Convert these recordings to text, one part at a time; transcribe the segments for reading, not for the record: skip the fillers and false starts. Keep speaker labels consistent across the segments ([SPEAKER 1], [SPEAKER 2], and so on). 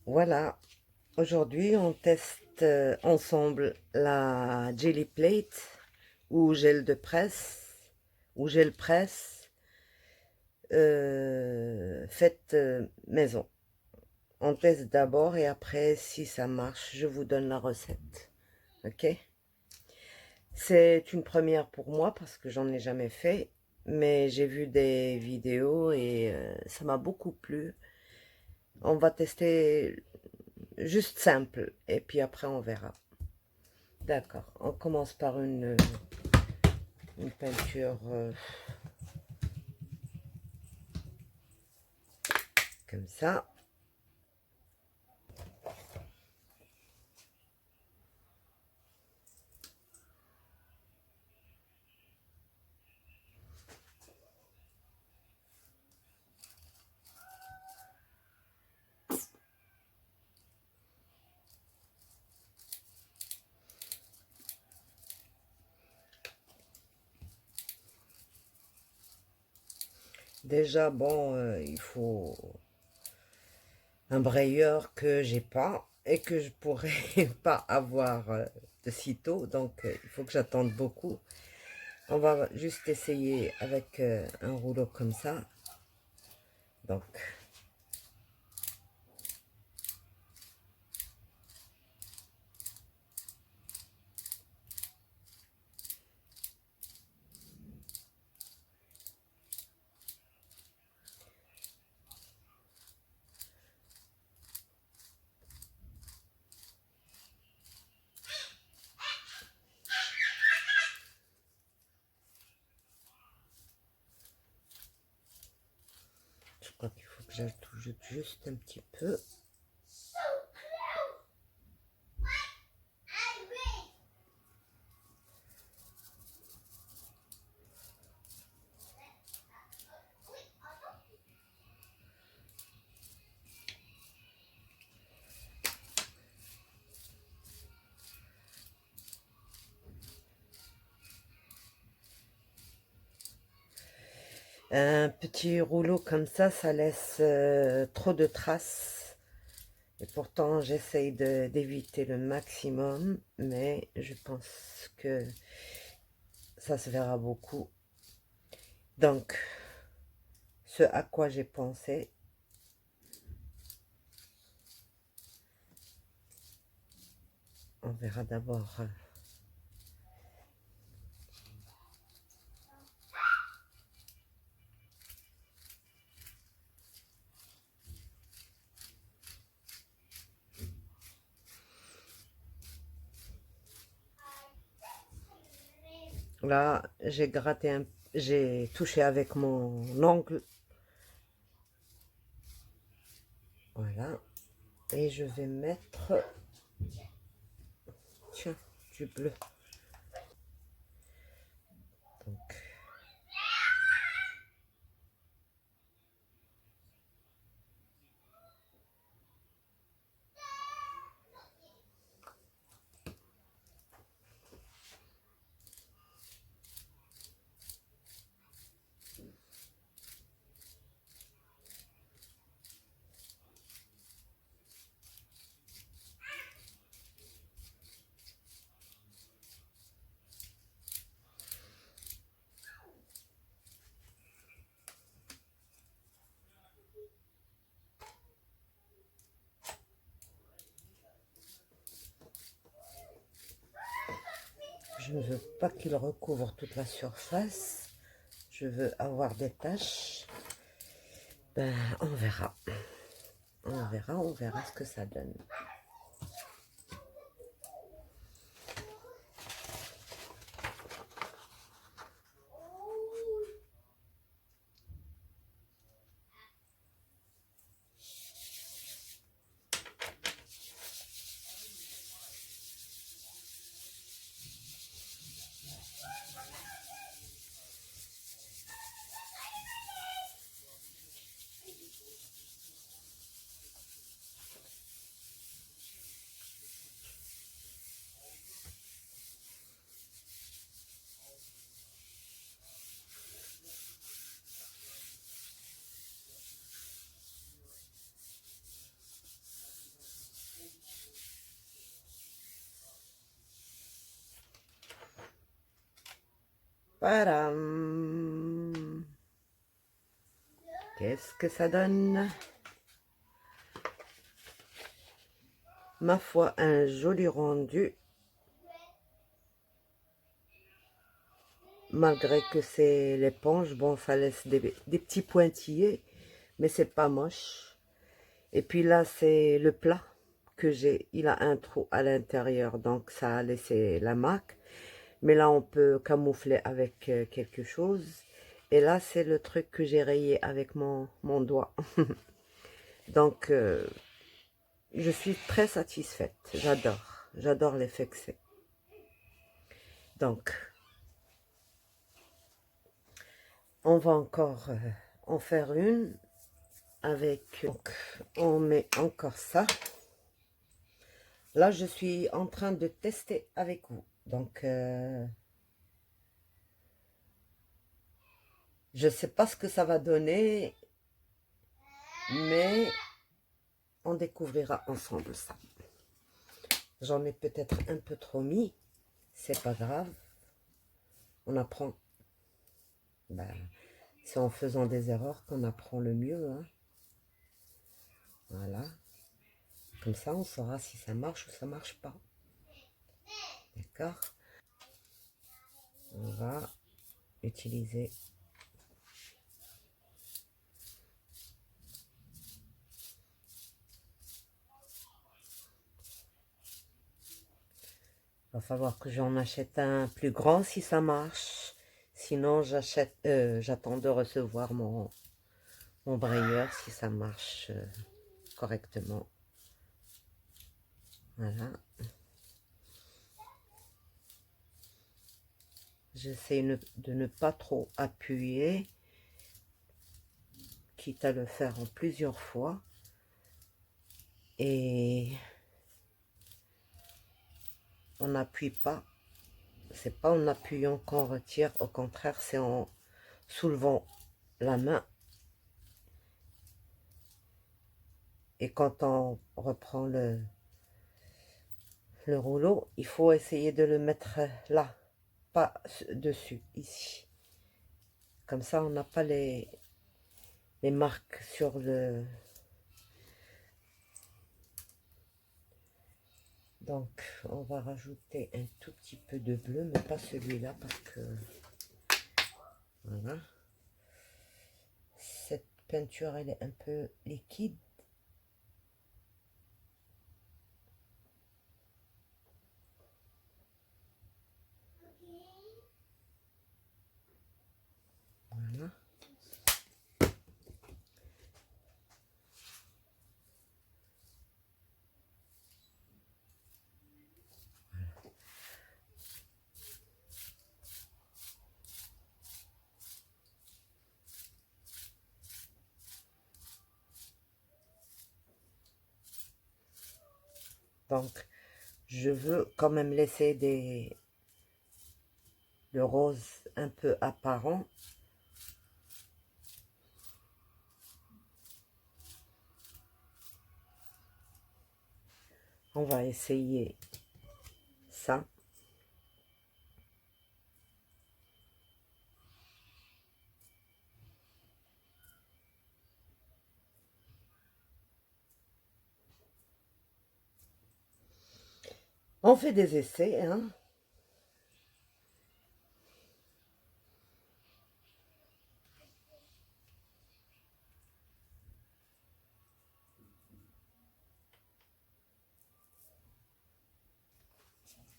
[SPEAKER 1] Voilà, aujourd'hui on teste ensemble la Jelly Plate ou gel de presse ou gel presse faite maison. On teste d'abord et après si ça marche, je vous donne la recette. Ok? C'est une première pour moi parce que j'en ai jamais fait, mais j'ai vu des vidéos et ça m'a beaucoup plu. On va tester juste simple et puis après on verra. D'accord, on commence par une peinture comme ça. Déjà, bon, il faut un brayeur que j'ai pas et que je pourrais pas avoir de sitôt, donc il faut que j'attende beaucoup. On va juste essayer avec un rouleau comme ça. Donc, je crois qu'il faut que j'ajoute juste un petit peu. Un petit rouleau comme ça laisse trop de traces. Et pourtant, j'essaye d'éviter le maximum, mais je pense que ça se verra beaucoup. Donc, ce à quoi j'ai pensé, on verra d'abord. Là, j'ai gratté j'ai touché avec mon ongle. Voilà. Et je vais mettre, tiens, du bleu. Donc, je ne veux pas qu'il recouvre toute la surface. Je veux avoir des taches. Ben, on verra. On verra ce que ça donne. Padam. Qu'est-ce que ça donne? Ma foi, un joli rendu. Malgré que c'est l'éponge, bon, ça laisse des petits pointillés, mais c'est pas moche. Et puis là, c'est le plat que j'ai. Il a un trou à l'intérieur, donc ça a laissé la marque. Mais là, on peut camoufler avec quelque chose. Et là, c'est le truc que j'ai rayé avec mon doigt. Donc, je suis très satisfaite. J'adore. J'adore l'effet que c'est. Donc, on va encore en faire une avec... Donc, on met encore ça. Là, je suis en train de tester avec vous. Donc, je ne sais pas ce que ça va donner, mais on découvrira ensemble ça. J'en ai peut-être un peu trop mis, c'est pas grave. On apprend. Ben, c'est en faisant des erreurs qu'on apprend le mieux. Hein. Voilà. Comme ça, on saura si ça marche ou ça marche pas. D'accord? On va utiliser va falloir que j'en achète un plus grand si ça marche. Sinon, j'attends de recevoir mon brayeur si ça marche correctement. Voilà. J'essaie de ne pas trop appuyer, quitte à le faire en plusieurs fois. Et on n'appuie pas. C'est pas en appuyant qu'on retire, au contraire, c'est en soulevant la main. Et quand on reprend le rouleau, il faut essayer de le mettre là, pas dessus, ici. Comme ça, on n'a pas les marques sur le... Donc, on va rajouter un tout petit peu de bleu, mais pas celui-là, parce que... Voilà. Cette peinture, elle est un peu liquide. Voilà. Donc, je veux quand même laisser le rose un peu apparent. On va essayer ça. On fait des essais, hein.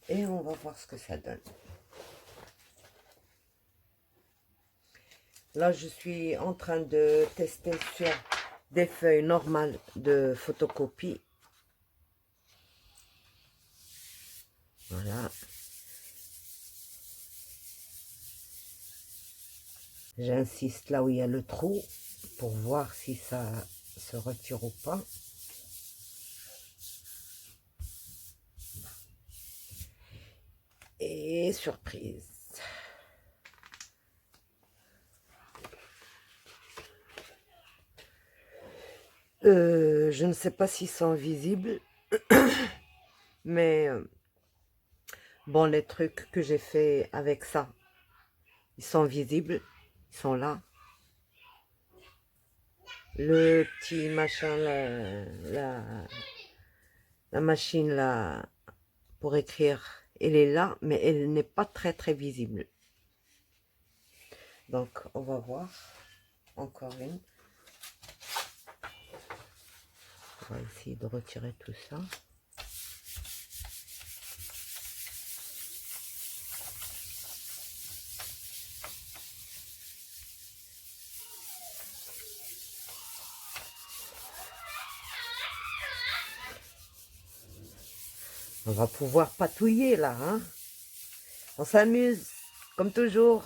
[SPEAKER 1] Et on va voir ce que ça donne. Là, je suis en train de tester sur des feuilles normales de photocopie. Voilà. J'insiste là où il y a le trou pour voir si ça se retire ou pas. Et surprise. Je ne sais pas s'ils sont visibles, mais bon, les trucs que j'ai fait avec ça, Ils sont visibles, ils sont là. Le petit machin, la machine là, pour écrire, elle est là, mais elle n'est pas très visible. Donc, on va voir. Encore une. On va essayer de retirer tout ça. On va pouvoir patouiller là, hein. On s'amuse, comme toujours.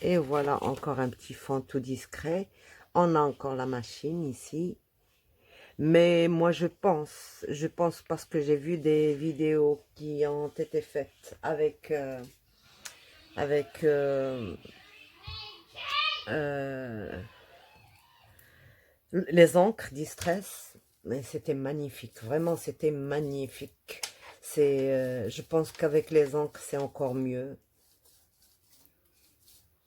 [SPEAKER 1] Et voilà encore un petit fond tout discret. On a encore la machine ici. Mais moi je pense parce que j'ai vu des vidéos qui ont été faites avec les encres Distress, mais c'était magnifique, vraiment c'était magnifique. Je pense qu'avec les encres c'est encore mieux.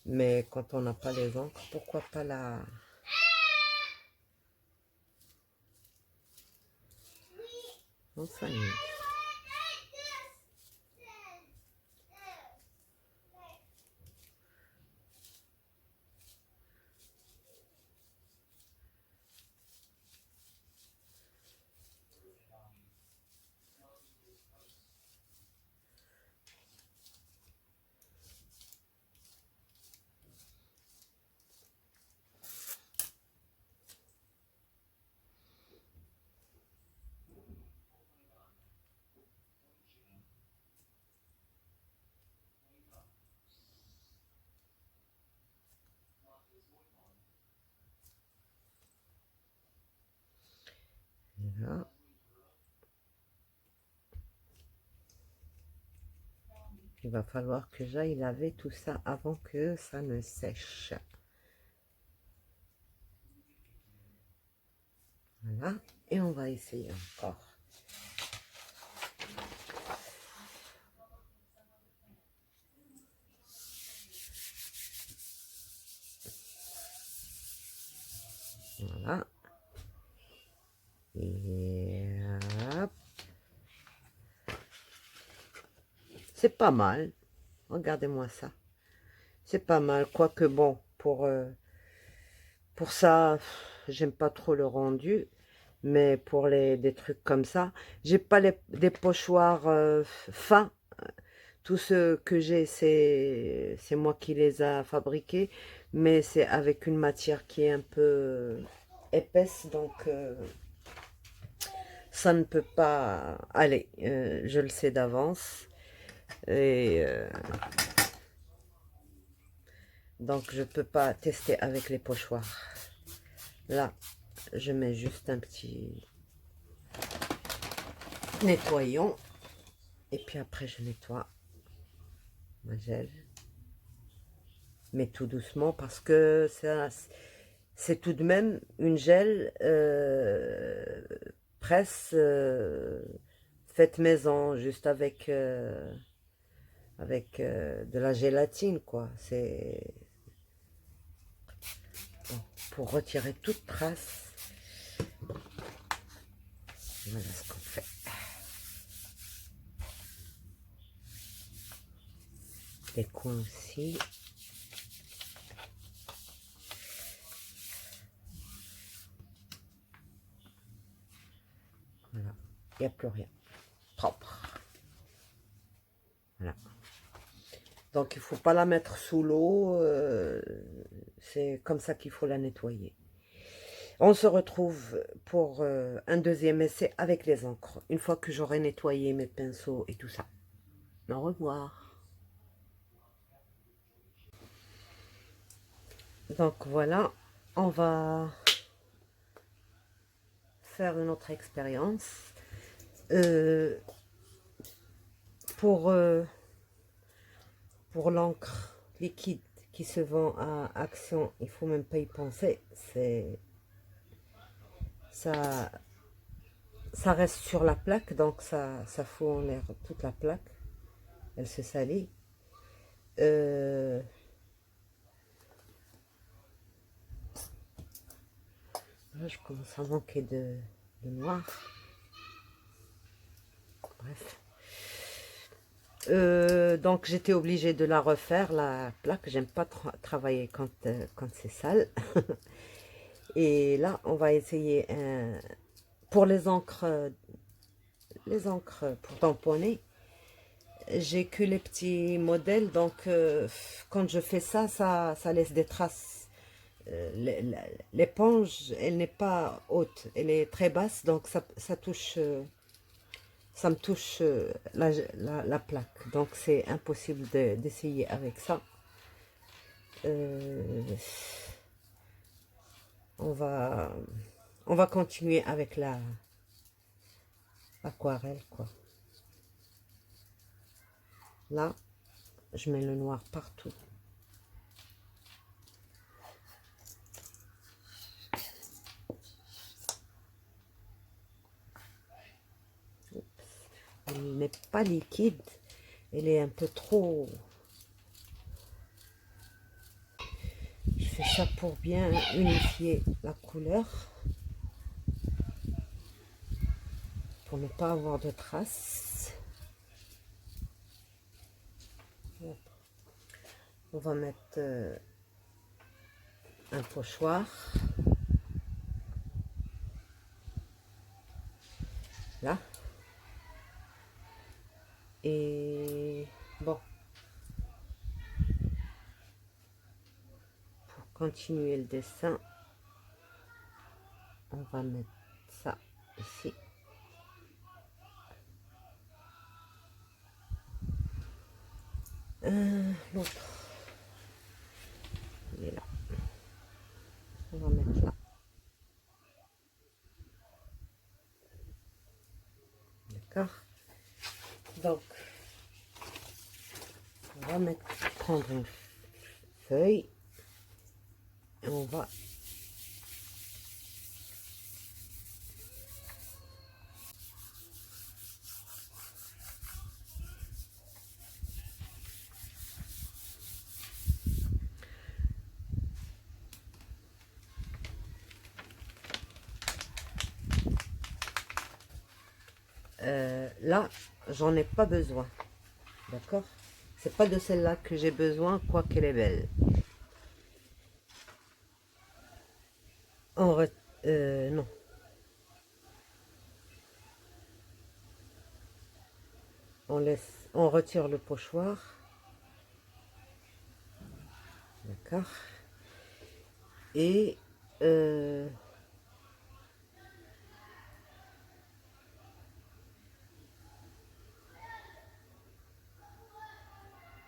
[SPEAKER 1] Mais quand on n'a pas les encres, pourquoi pas la... On s'amuse. Là. Il va falloir que j'aille laver tout ça avant que ça ne sèche. Voilà. Et on va essayer encore. Voilà. Et hop. C'est pas mal. Regardez-moi ça. C'est pas mal. Quoique bon, pour ça, j'aime pas trop le rendu. Mais pour des trucs comme ça, j'ai pas des pochoirs fins. Tout ce que j'ai, c'est moi qui les a fabriqués. Mais c'est avec une matière qui est un peu épaisse. Donc, ça ne peut pas aller. Je le sais d'avance. Et donc, je peux pas tester avec les pochoirs. Là, je mets juste un petit nettoyant. Et puis après, je nettoie ma gel. Mais tout doucement parce que c'est tout de même une gel presse faite maison, juste avec de la gélatine, quoi. C'est bon, pour retirer toute trace. Voilà ce qu'on fait. Les coins aussi. Voilà, il n'y a plus rien. Propre. Voilà. Donc il ne faut pas la mettre sous l'eau. C'est comme ça qu'il faut la nettoyer. On se retrouve pour un deuxième essai avec les encres. Une fois que j'aurai nettoyé mes pinceaux et tout ça. Au revoir. Donc voilà, on va faire une autre expérience. Pour l'encre liquide qui se vend à Action, il faut même pas y penser. ça, ça reste sur la plaque, donc ça fout en l'air toute la plaque. Elle se salit. Là, je commence à manquer de noir. Bref. Donc j'étais obligée de la refaire, la plaque. J'aime pas travailler quand c'est sale. Et là, on va essayer pour les encres pour tamponner. J'ai que les petits modèles, donc quand je fais ça, ça laisse des traces. L'éponge, elle n'est pas haute, elle est très basse, donc ça touche, ça me touche la plaque. Donc c'est impossible d'essayer avec ça. On va continuer avec l'aquarelle, quoi. Là, je mets le noir partout. Elle n'est pas liquide, elle est un peu trop... Je fais ça pour bien unifier la couleur, pour ne pas avoir de traces. On va mettre un pochoir. Là. Et bon, pour continuer le dessin, on va mettre ça ici. L'autre, il est là. On va mettre là. D'accord. Donc, on va prendre une feuille et on va là, j'en ai pas besoin. D'accord? C'est pas de celle-là que j'ai besoin, quoi qu'elle est belle. Non. On retire le pochoir. D'accord? Et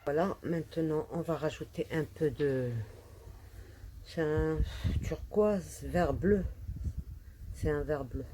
[SPEAKER 1] voilà, maintenant on va rajouter un peu de... C'est un turquoise, vert bleu. C'est un vert bleu.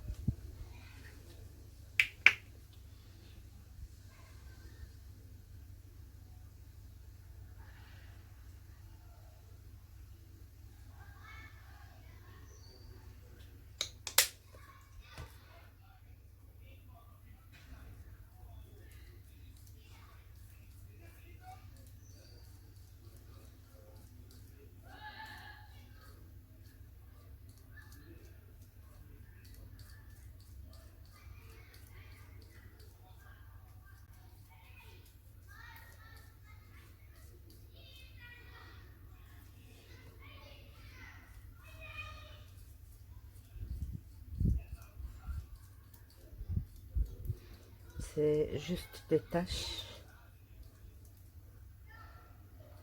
[SPEAKER 1] C'est juste des taches.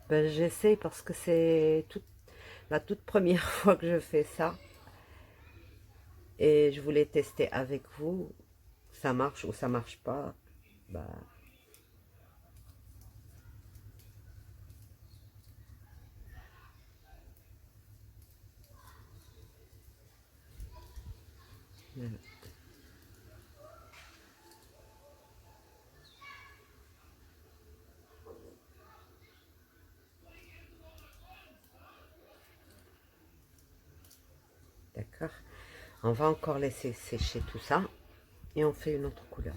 [SPEAKER 1] Ben, j'essaie parce que c'est la toute première fois que je fais ça. Et je voulais tester avec vous. Ça marche ou ça marche pas. Ben, voilà. D'accord. On va encore laisser sécher tout ça et on fait une autre couleur.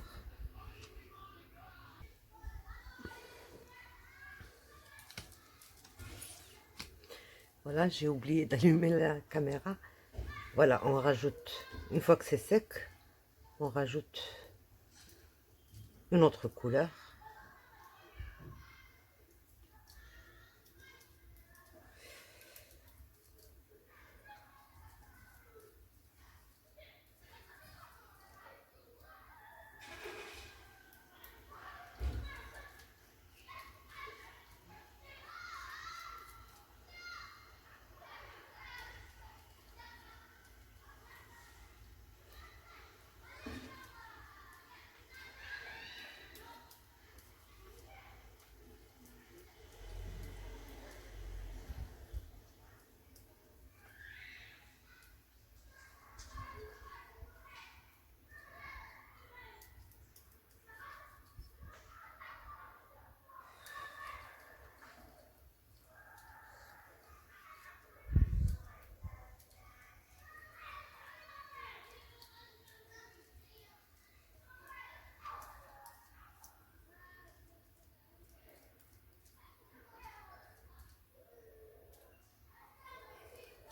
[SPEAKER 1] Voilà, j'ai oublié d'allumer la caméra. Voilà, on rajoute, une fois que c'est sec, on rajoute une autre couleur.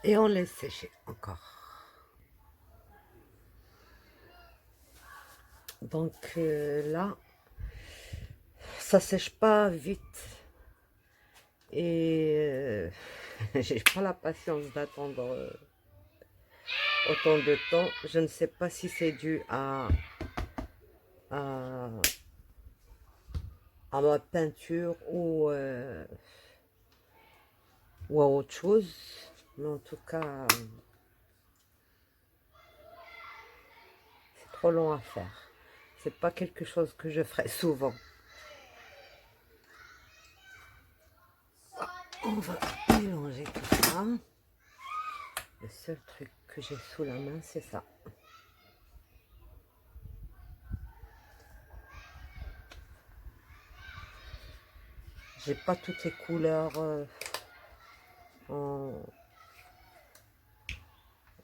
[SPEAKER 1] Et on laisse sécher encore. Donc là, ça sèche pas vite. Et j'ai pas la patience d'attendre autant de temps. Je ne sais pas si c'est dû à, à ma peinture ou à autre chose. Mais en tout cas, c'est trop long à faire. C'est pas quelque chose que je ferai souvent. On va mélanger tout ça. Le seul truc que j'ai sous la main, c'est ça. J'ai pas toutes les couleurs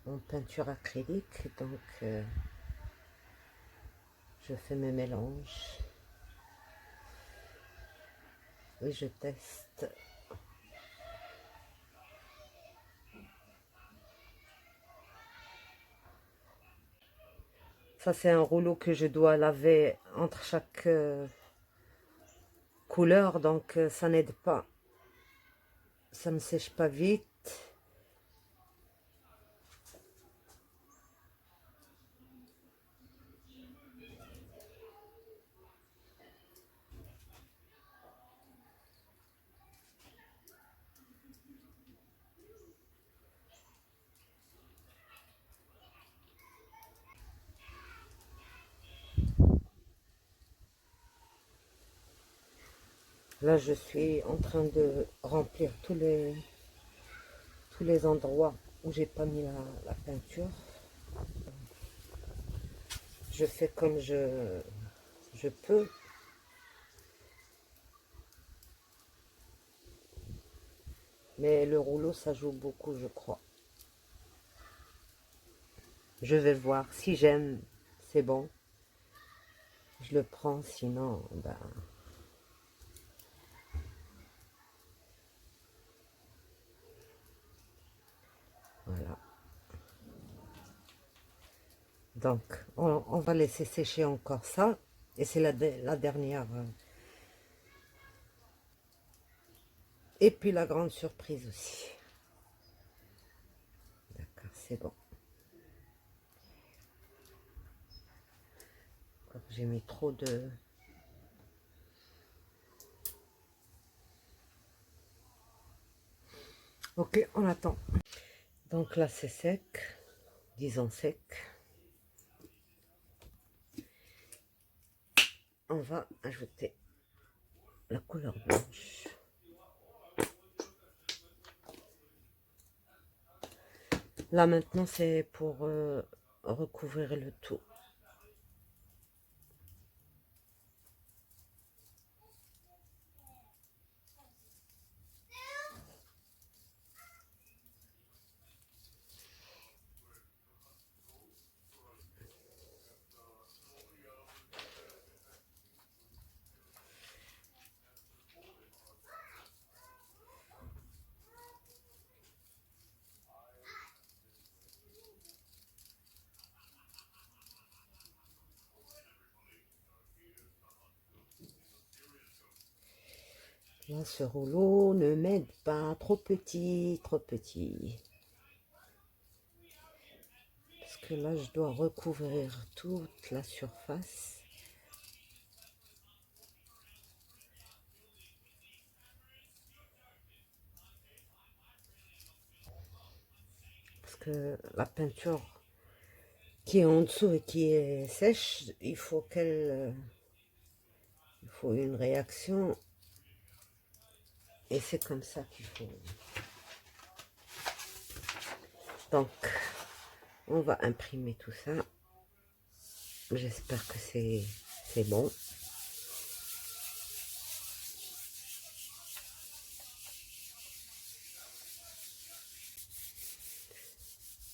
[SPEAKER 1] en peinture acrylique, donc je fais mes mélanges et je teste. Ça, c'est un rouleau que je dois laver entre chaque couleur, donc ça n'aide pas. Ça ne sèche pas vite. Là, je suis en train de remplir tous les endroits où j'ai pas mis la peinture. Je fais comme je peux. Mais le rouleau, ça joue beaucoup, je crois. Je vais voir. Si j'aime, c'est bon. Je le prends, sinon, ben, voilà. Donc, on va laisser sécher encore ça. Et c'est la dernière. Et puis la grande surprise aussi. D'accord, c'est bon. J'ai mis trop de... Ok, on attend. Donc là, c'est sec. Disons sec. On va ajouter la couleur blanche. Là, maintenant, c'est pour recouvrir le tout. Là, ce rouleau ne m'aide pas. Trop petit, trop petit. Parce que là, je dois recouvrir toute la surface. Parce que la peinture qui est en dessous et qui est sèche, il faut il faut une réaction. Et c'est comme ça qu'il faut. Donc, on va imprimer tout ça. J'espère que c'est bon.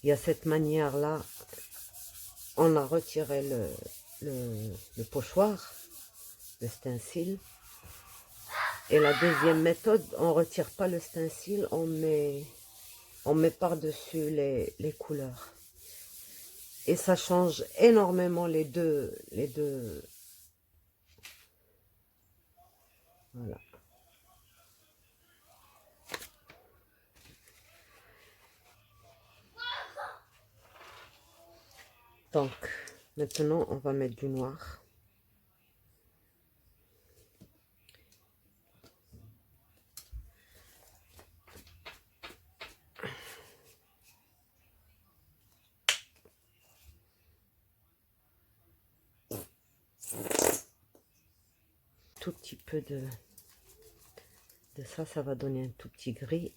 [SPEAKER 1] Il y a cette manière-là, on a retiré le pochoir, le stencil. Et la deuxième méthode, on ne retire pas le stencil, on met par-dessus les couleurs. Et ça change énormément les deux. Voilà. Donc, maintenant, on va mettre du noir. Tout petit peu de ça, ça va donner un tout petit gris.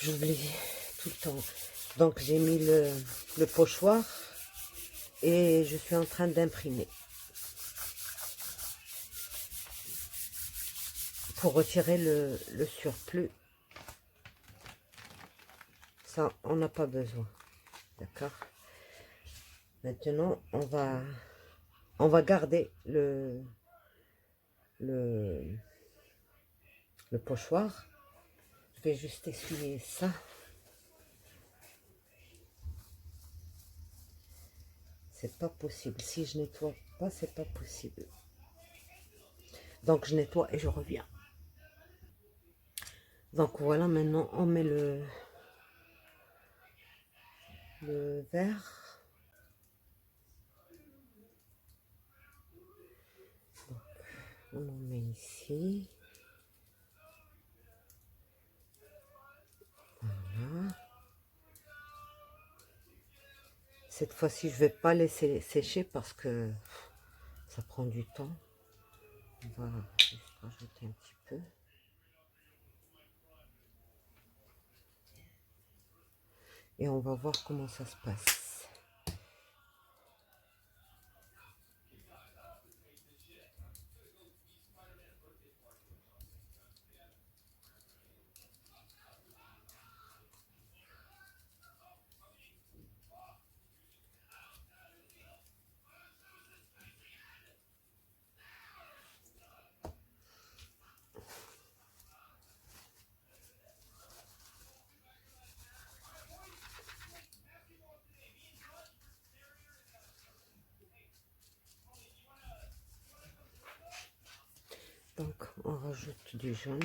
[SPEAKER 1] J'oublie tout le temps. Donc, j'ai mis le pochoir et je suis en train d'imprimer. Pour retirer le surplus. Ça, on n'a pas besoin. D'accord? Maintenant, on va garder le pochoir. Je vais juste essuyer ça. C'est pas possible. Si je nettoie pas, c'est pas possible. Donc, je nettoie et je reviens. Donc, voilà, maintenant, on met le vert. Donc, on en met ici. Voilà. Cette fois-ci, je vais pas laisser sécher parce que ça prend du temps. On va juste rajouter un petit peu. Et on va voir comment ça se passe. Donc, on rajoute du jaune.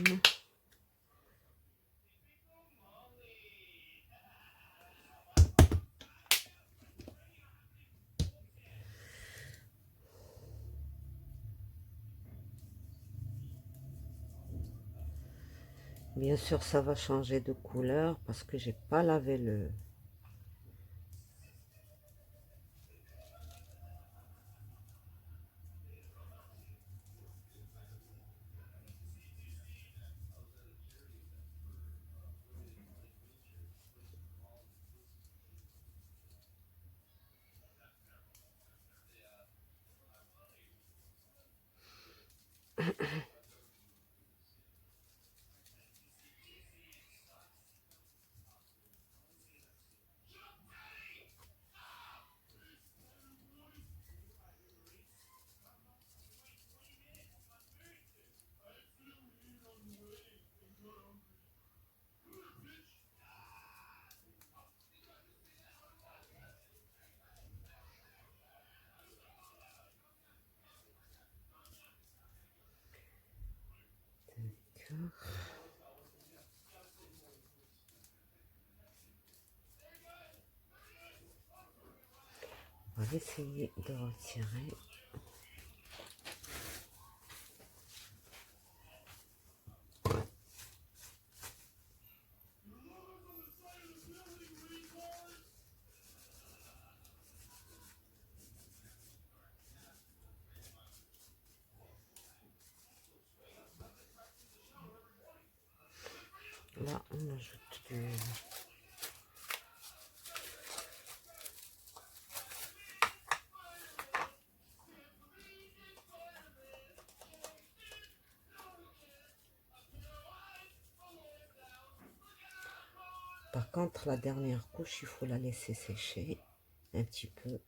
[SPEAKER 1] Bien sûr, ça va changer de couleur parce que j'ai pas lavé le... On va essayer de retirer. Là, on ajoute du... Par contre, la dernière couche, il faut la laisser sécher un petit peu.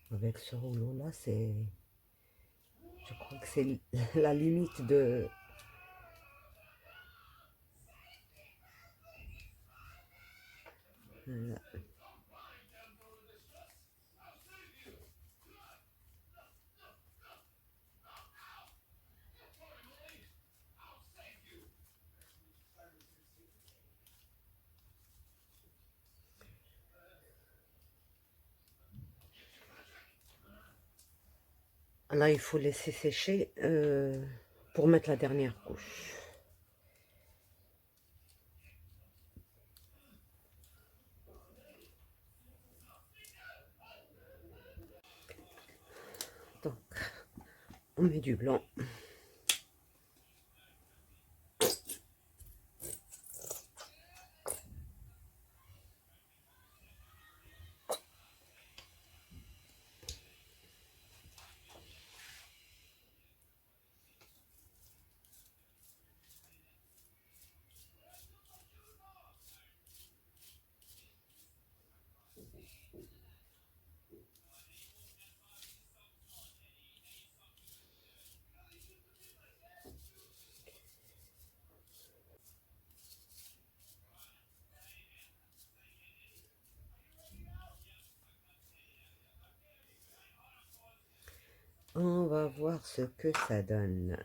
[SPEAKER 1] Avec ce rouleau-là, c'est... Je crois que c'est la limite de... Voilà. Là, il faut laisser sécher pour mettre la dernière couche. Donc, on met du blanc. On va voir ce que ça donne.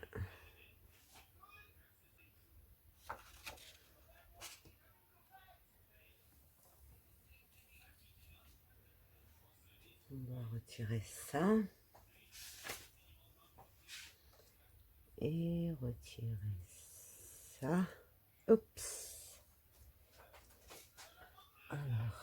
[SPEAKER 1] On va retirer ça. Et retirer ça. Oups. Alors.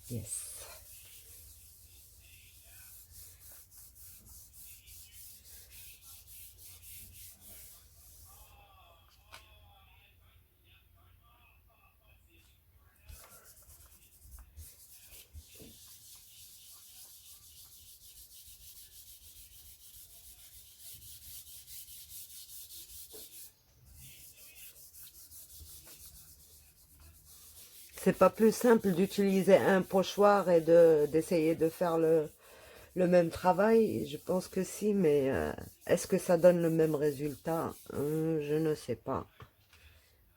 [SPEAKER 1] Yes. C'est pas plus simple d'utiliser un pochoir et d'essayer de faire le même travail? Je pense que si, mais est-ce que ça donne le même résultat? Je ne sais pas.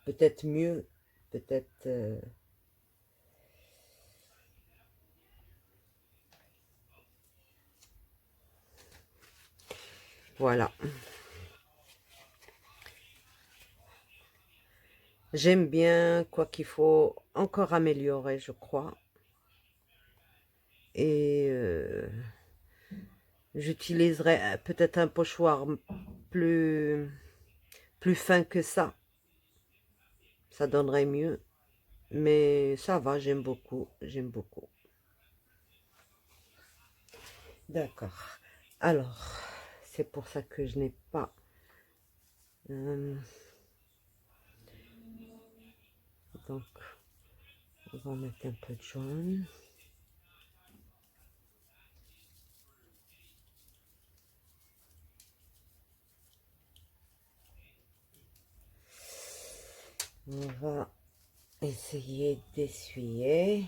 [SPEAKER 1] Peut-être mieux, peut-être... Voilà. J'aime bien, quoi qu'il faut encore améliorer, je crois. Et J'utiliserai peut-être un pochoir plus, plus fin que ça. Ça donnerait mieux. Mais ça va, j'aime beaucoup. J'aime beaucoup. D'accord. Alors, c'est pour ça que je n'ai pas... donc, on va mettre un peu de jaune. On va essayer d'essuyer.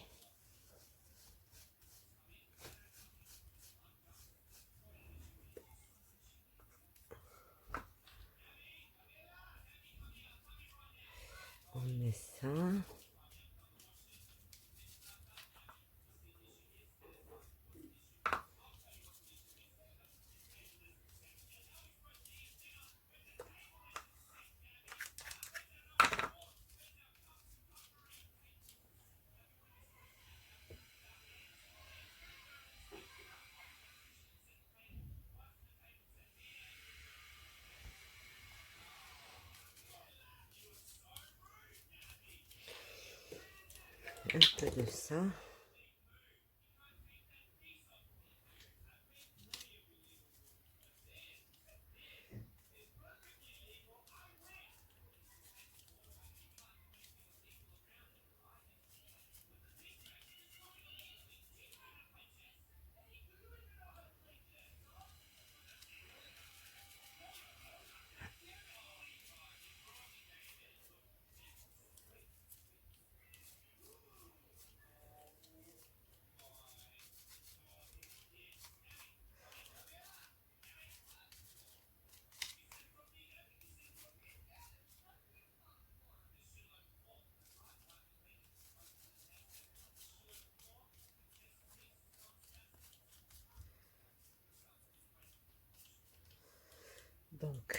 [SPEAKER 1] On met ça. Un peu de ça. Donc,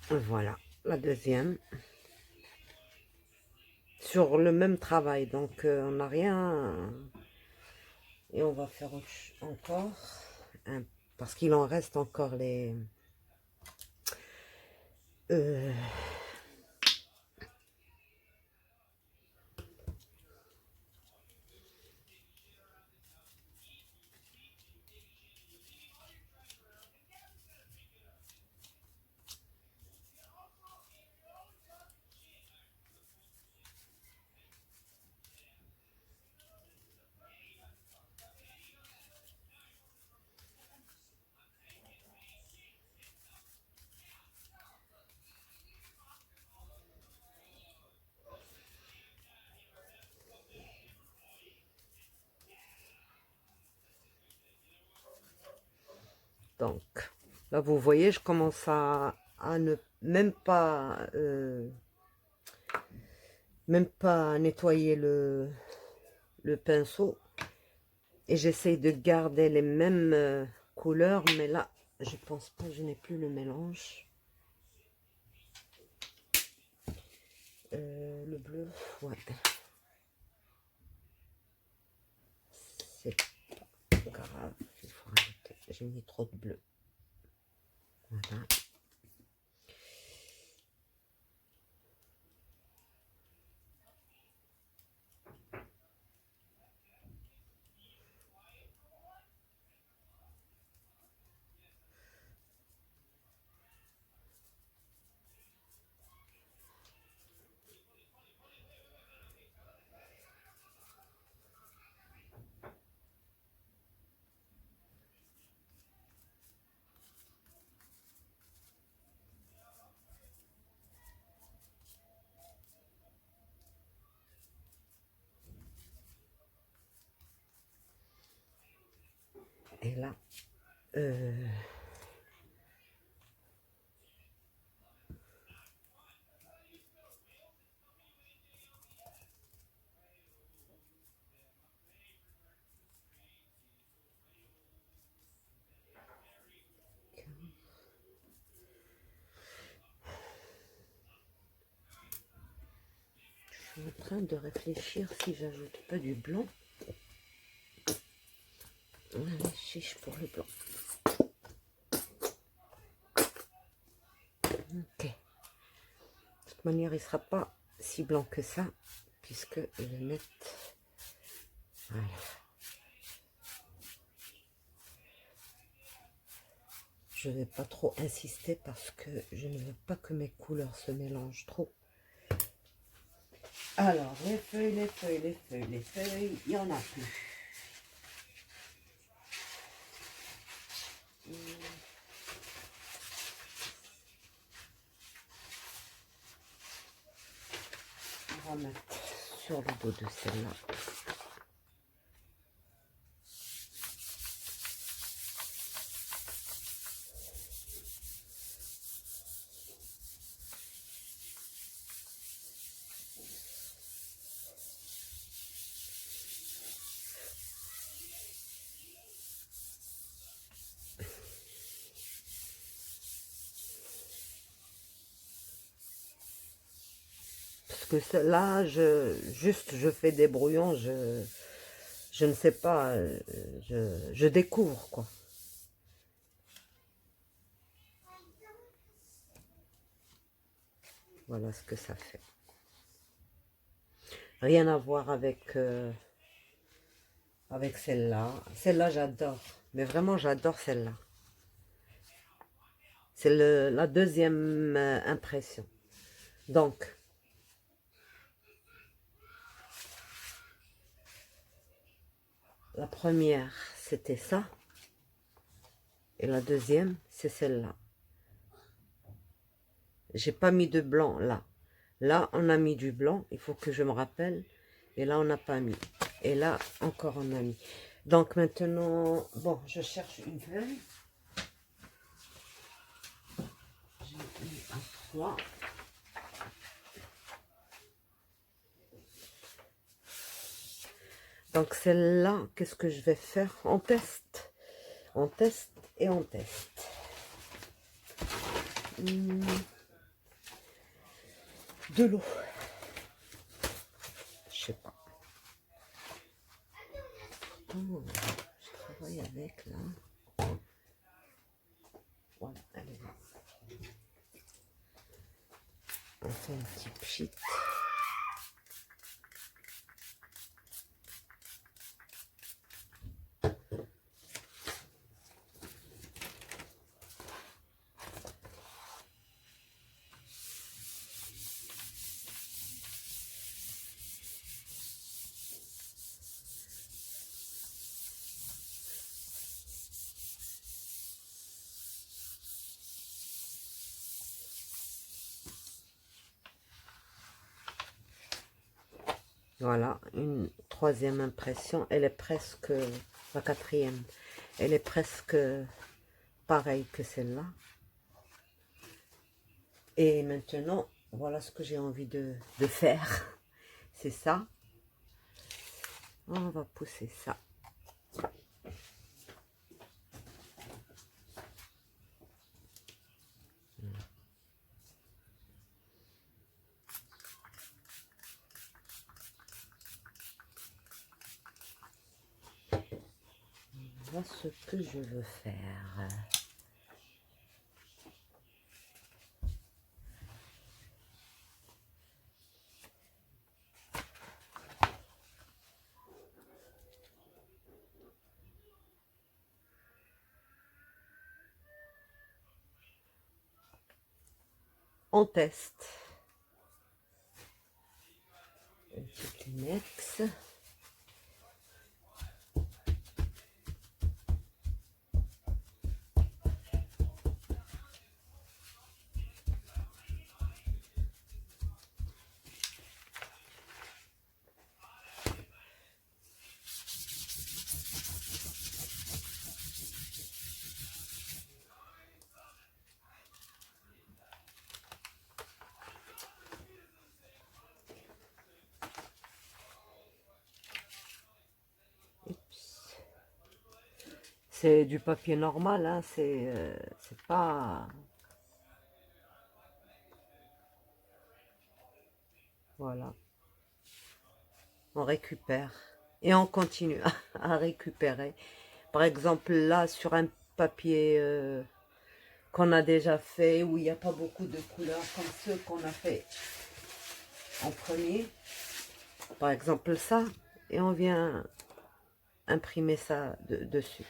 [SPEAKER 1] voilà, la deuxième. Sur le même travail, donc on n'a rien. Et on va faire encore, parce qu'il en reste encore les... donc, là, vous voyez, je commence à ne même pas nettoyer le pinceau. Et j'essaye de garder les mêmes couleurs, mais là, je pense pas, je n'ai plus le mélange. Le bleu, ouais. C'est pas grave, il faut rajouter. J'ai mis trop de bleu. Voilà. Et là, je suis en train de réfléchir si j'ajoute pas du blanc. Allez, chiche pour le blanc. Ok. De toute manière, il ne sera pas si blanc que ça, puisque je vais mettre... Voilà. Je ne vais pas trop insister parce que je ne veux pas que mes couleurs se mélangent trop. Alors, les feuilles, les feuilles, les feuilles, les feuilles, il n'y en a plus. On va mettre sur le dos de celle-là. Parce que là, je fais des brouillons, je ne sais pas, je découvre quoi. Voilà ce que ça fait. Rien à voir avec, avec celle-là. Celle-là, j'adore. Mais vraiment, j'adore celle-là. C'est la deuxième impression. Donc, la première, c'était ça. Et la deuxième, c'est celle-là. J'ai pas mis de blanc là. Là, on a mis du blanc. Il faut que je me rappelle. Et là, on n'a pas mis. Et là, encore, on a mis. Donc, maintenant, bon, je cherche une feuille. J'ai mis un 3. Donc, celle-là, qu'est-ce que je vais faire? On teste. On teste et on teste. De l'eau. Je sais pas. Oh, je travaille avec là. Voilà, elle est là. On fait un petit pchit. Voilà, une troisième impression. Elle est presque, la quatrième, elle est presque pareille que celle-là. Et maintenant, voilà ce que j'ai envie de faire. C'est ça. On va pousser ça. Voilà ce que je veux faire. On teste. Une petite Kleenex. C'est du papier normal, hein, c'est pas... Voilà, on récupère et on continue à récupérer. Par exemple, là, sur un papier qu'on a déjà fait, où il n'y a pas beaucoup de couleurs, comme ceux qu'on a fait en premier, par exemple ça, et on vient imprimer ça dessus.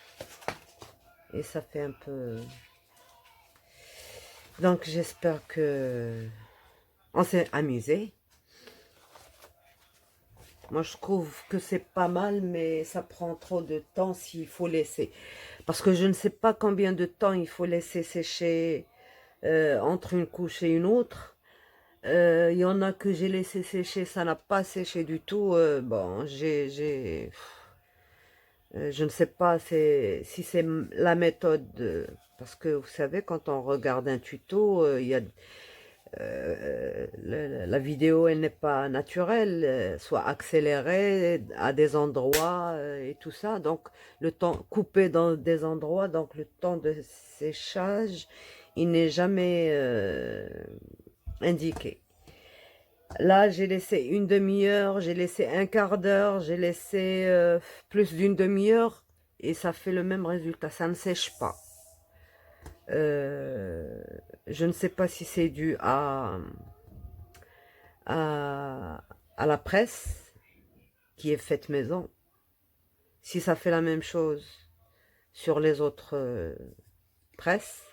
[SPEAKER 1] Et ça fait un peu... Donc j'espère que on s'est amusé. Moi je trouve que c'est pas mal, mais ça prend trop de temps s'il faut laisser. Parce que je ne sais pas combien de temps il faut laisser sécher entre une couche et une autre. Il y en a que j'ai laissé sécher, ça n'a pas séché du tout. Bon, je ne sais pas si c'est la méthode, parce que vous savez, quand on regarde un tuto, il y a, la vidéo, elle n'est pas naturelle, soit accélérée à des endroits et tout ça. Donc, le temps coupé dans des endroits, donc le temps de séchage, il n'est jamais indiqué. Là, j'ai laissé une demi-heure, j'ai laissé un quart d'heure, j'ai laissé plus d'une demi-heure et ça fait le même résultat, ça ne sèche pas. Je ne sais pas si c'est dû à, à la presse qui est faite maison, si ça fait la même chose sur les autres presses,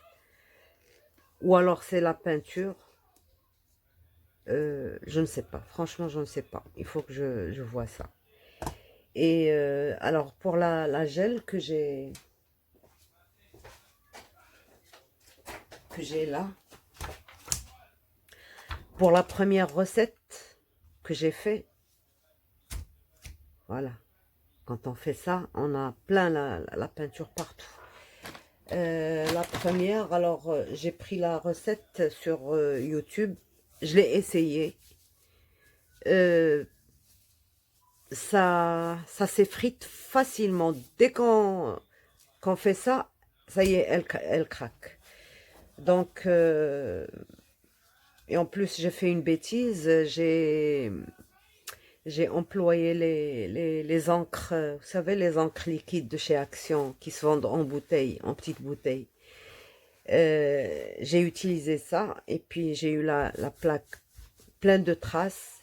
[SPEAKER 1] ou alors c'est la peinture. Je ne sais pas, franchement je ne sais pas, il faut que je vois ça. Et alors pour la gel que j'ai là, pour la première recette que j'ai fait, voilà, quand on fait ça, on a plein la peinture partout. La première, alors j'ai pris la recette sur YouTube, je l'ai essayé. Ça s'effrite facilement. Dès qu'on fait ça, ça y est, elle craque. Donc, et en plus, j'ai fait une bêtise. J'ai employé les encres, vous savez, les encres liquides de chez Action qui se vendent en bouteille, en petites bouteilles. J'ai utilisé ça et puis j'ai eu la plaque pleine de traces.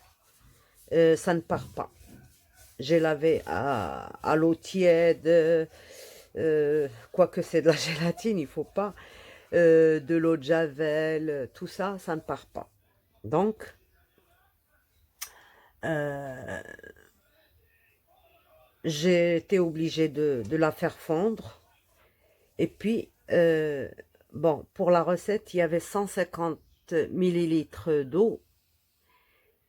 [SPEAKER 1] Ça ne part pas. J'ai lavé à l'eau tiède, quoique c'est de la gélatine, il faut pas, de l'eau de javel, tout ça, ça ne part pas. Donc, j'ai été obligée de la faire fondre. Et puis, bon, pour la recette, il y avait 150 millilitres d'eau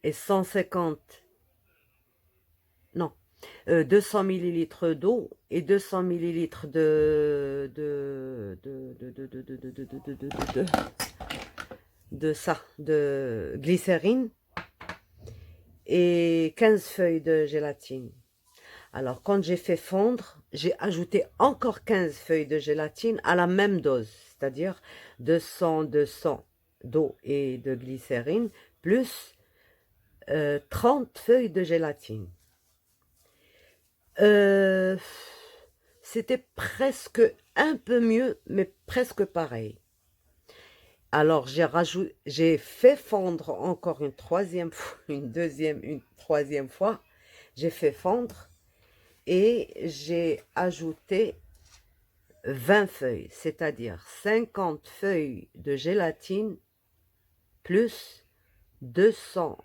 [SPEAKER 1] et 150, non, 200 millilitres d'eau et 200 millilitres de glycérine et 15 feuilles de gélatine. Alors, quand j'ai fait fondre, j'ai ajouté encore 15 feuilles de gélatine à la même dose, c'est-à-dire 200 d'eau et de glycérine, plus 30 feuilles de gélatine. C'était presque un peu mieux, mais presque pareil. Alors, j'ai fait fondre encore une troisième fois, une deuxième, une troisième fois. J'ai fait fondre et j'ai ajouté 20 feuilles, c'est-à-dire 50 feuilles de gélatine plus 200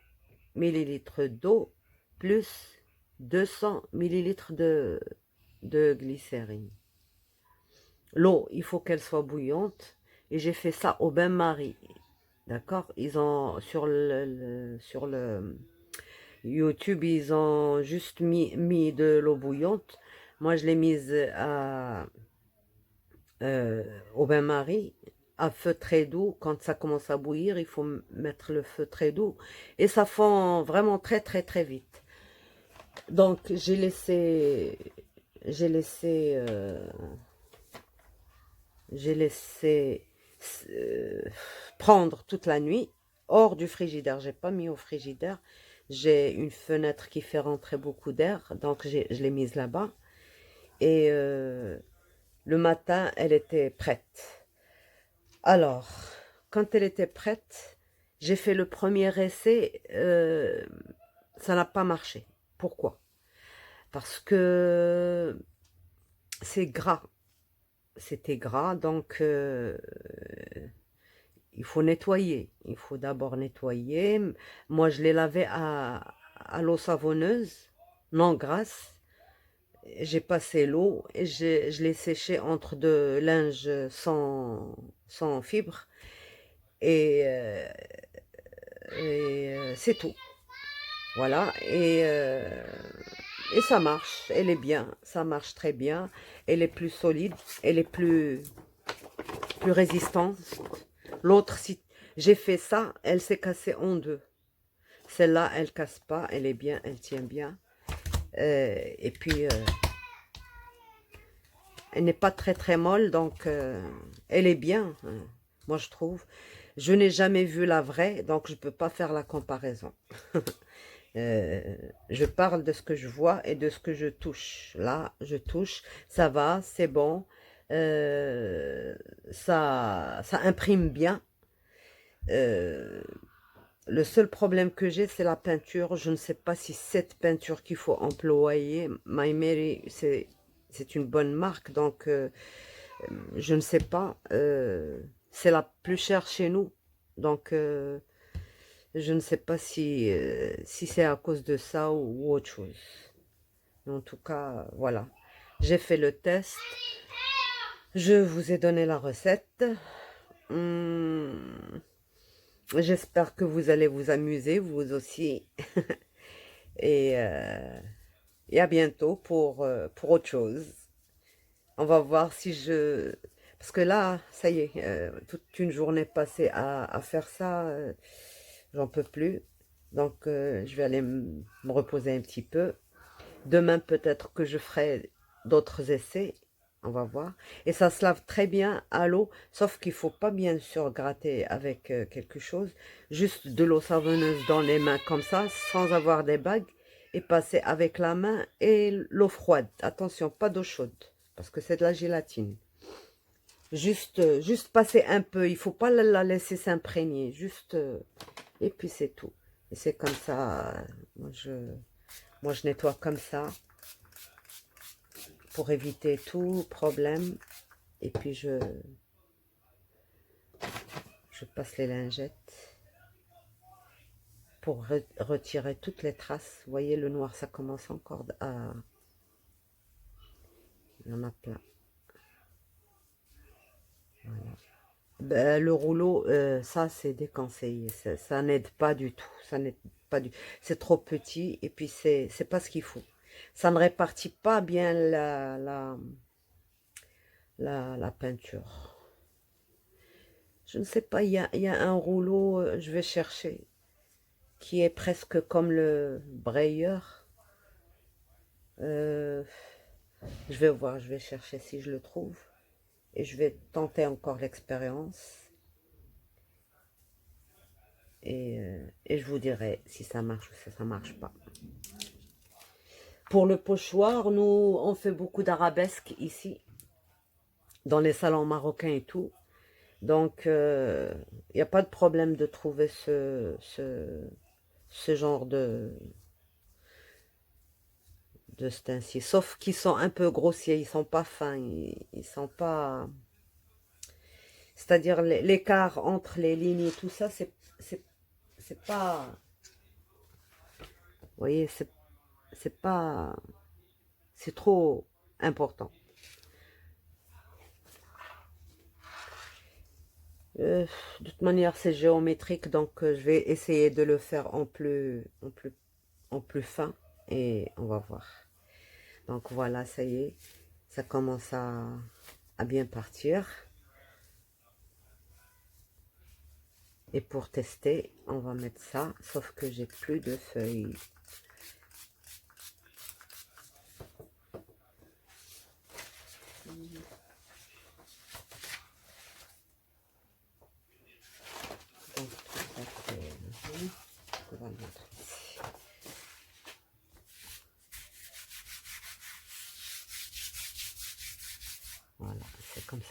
[SPEAKER 1] millilitres d'eau plus 200 millilitres de glycérine. L'eau, il faut qu'elle soit bouillante et j'ai fait ça au bain-marie. D'accord? Ils ont sur le YouTube, ils ont juste mis de l'eau bouillante. Moi, je l'ai mise au bain-marie à feu très doux. Quand ça commence à bouillir, il faut mettre le feu très doux et ça fond vraiment très très très vite. Donc j'ai laissé J'ai laissé prendre toute la nuit hors du frigidaire. J'ai pas mis au frigidaire. J'ai une fenêtre qui fait rentrer beaucoup d'air, donc je l'ai mise là-bas. Et le matin, elle était prête. Alors, quand elle était prête, j'ai fait le premier essai. Ça n'a pas marché. Pourquoi? Parce que c'est gras. C'était gras, donc il faut nettoyer. Il faut d'abord nettoyer. Moi, je l'ai lavé à l'eau savonneuse, non grasse. J'ai passé l'eau et je l'ai séché entre deux linges sans fibre. Et, c'est tout. Voilà. Et ça marche. Elle est bien. Ça marche très bien. Elle est plus solide. Elle est plus résistante. L'autre, si j'ai fait ça, elle s'est cassée en deux. Celle-là, elle casse pas. Elle est bien. Elle tient bien. Et puis, elle n'est pas très très molle. Donc, elle est bien. Hein, moi, je trouve. Je n'ai jamais vu la vraie. Donc, je ne peux pas faire la comparaison. Je parle de ce que je vois et de ce que je touche. Là, je touche, ça va, c'est bon. Euh, ça imprime bien. Euh, le seul problème que j'ai, c'est la peinture. Je ne sais pas si cette peinture qu'il faut employer, My Mary, c'est une bonne marque, donc je ne sais pas. C'est la plus chère chez nous, donc je ne sais pas si c'est à cause de ça ou autre chose. En tout cas, voilà. J'ai fait le test. Je vous ai donné la recette. J'espère que vous allez vous amuser, vous aussi. Et, et à bientôt pour autre chose. On va voir si je... Parce que là, ça y est, toute une journée passée à faire ça, j'en peux plus. Donc, je vais aller me reposer un petit peu. Demain, peut-être que je ferai d'autres essais. On va voir. Et ça se lave très bien à l'eau, sauf qu'il faut pas bien sûr gratter avec quelque chose. Juste de l'eau savonneuse dans les mains comme ça, sans avoir des bagues. Et passer avec la main et l'eau froide. Attention, pas d'eau chaude, parce que c'est de la gélatine. Juste passer un peu. Il faut pas la laisser s'imprégner. Juste... et puis c'est tout. Et c'est comme ça. Moi, je nettoie comme ça. Pour éviter tout problème. Et puis je passe les lingettes pour retirer toutes les traces. Vous voyez, le noir, ça commence encore à... Il y en a plein. Voilà. Ben, le rouleau, ça, c'est déconseillé. Ça n'aide pas du tout. Ça n'aide pas du... C'est trop petit et puis c'est pas ce qu'il faut. Ça ne répartit pas bien la peinture. Je ne sais pas, il y a un rouleau, je vais chercher, qui est presque comme le Brailleur. Je vais voir, je vais chercher si je le trouve. Et je vais tenter encore l'expérience. Et je vous dirai si ça marche ou si ça marche pas. Pour le pochoir, nous, on fait beaucoup d'arabesques ici, dans les salons marocains et tout. Donc, il n'y a pas de problème de trouver ce genre de stenciers. Sauf qu'ils sont un peu grossiers, ils sont pas fins, ils sont pas... C'est-à-dire l'écart entre les lignes et tout ça, c'est pas... Vous voyez, c'est pas... C'est trop important. De toute manière, c'est géométrique, donc je vais essayer de le faire en plus fin et on va voir. Donc voilà, ça y est, ça commence à bien partir. Et pour tester, on va mettre ça, sauf que j'ai plus de feuilles.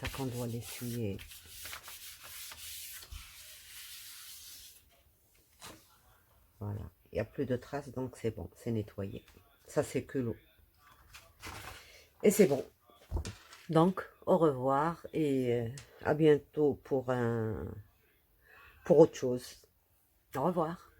[SPEAKER 1] ça qu'on doit l'essuyer. Voilà, il n'y a plus de traces, donc c'est bon, c'est nettoyé. Ça, c'est que l'eau. Et c'est bon. Donc, au revoir et à bientôt pour autre chose. Au revoir.